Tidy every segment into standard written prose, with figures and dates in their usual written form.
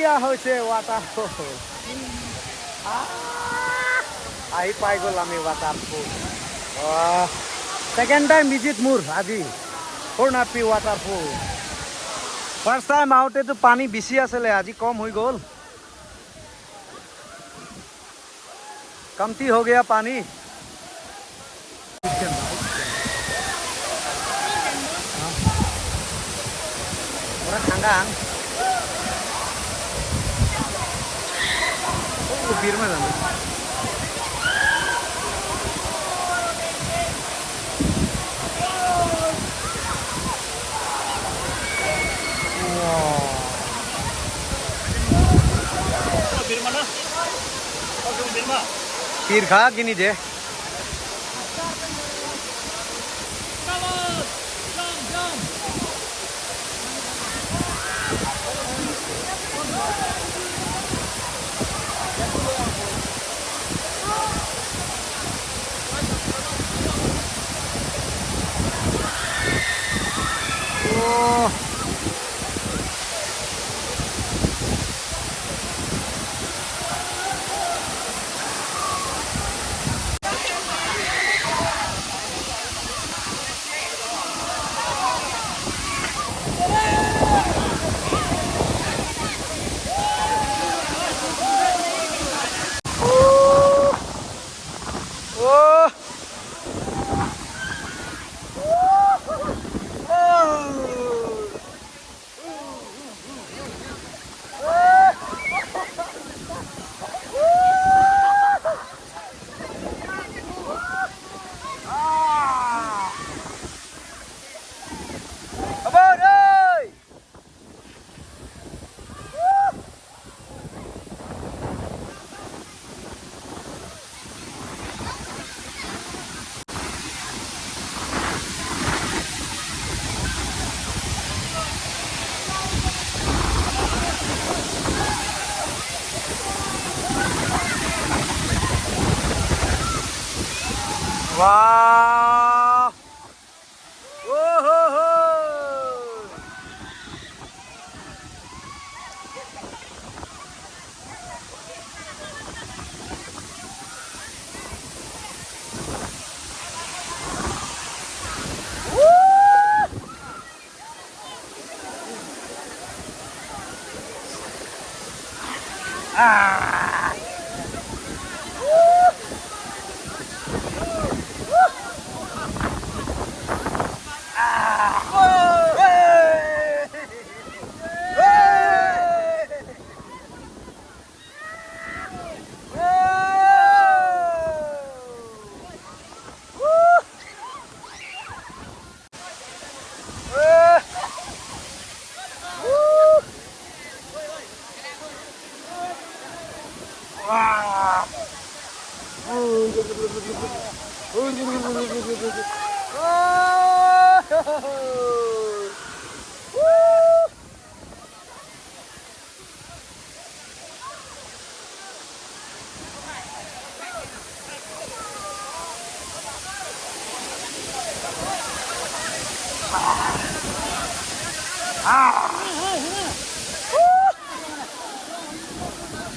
বঢ়িয়া হৈছে ৱাটাৰফল আহি পাই গ'ল আমি ৱাটাৰফল সেকেন্ড টাইম ভিজিট মোৰ আজি কৰ্ণাপি ৱাটাৰফল ফাৰ্ষ্ট টাইম আহোঁতেতো পানী বেছি আছিলে আজি কম হৈ গ'ল कमती हो गया पानी पूरा ठंडा बीर में जाना तीर खा कि नहीं दे वाह ओहो हो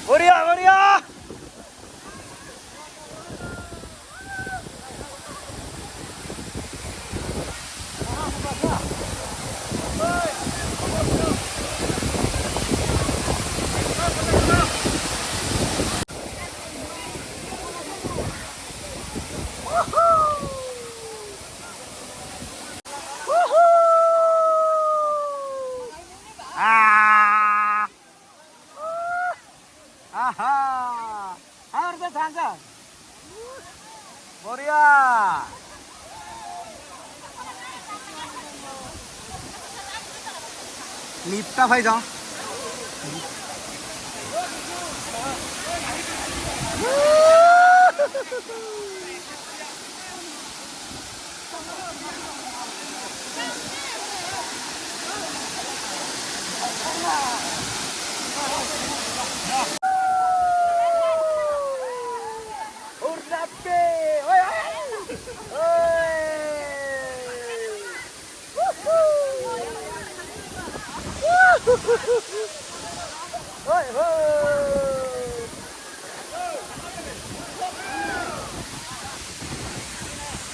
बढ़िया बढ़िया बढ़िया लिफ्टा भाई जाओ Ôi, ôi.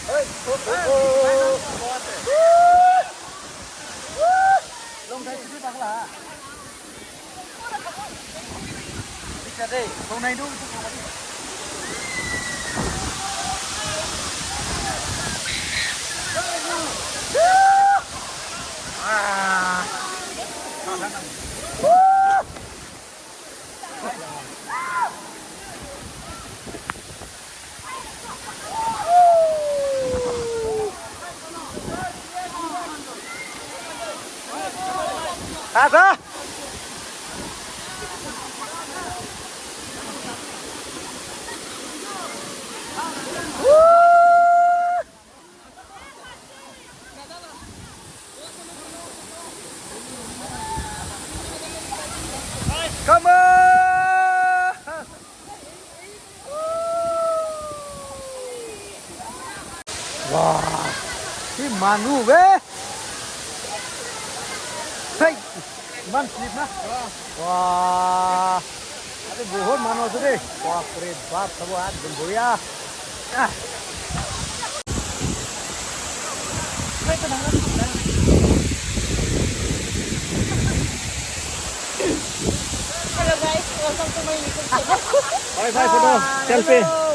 Ôi, lông thấy chứ bằng là đi chặt đi lông này đúng à à ra come on wow cái manu về hey man slip na wah ada बहुत manu আছে রে বাপ রে বাপ সব একদম বড়িয়া Hello guys, welcome to my YouTube channel. bye bye photo selfie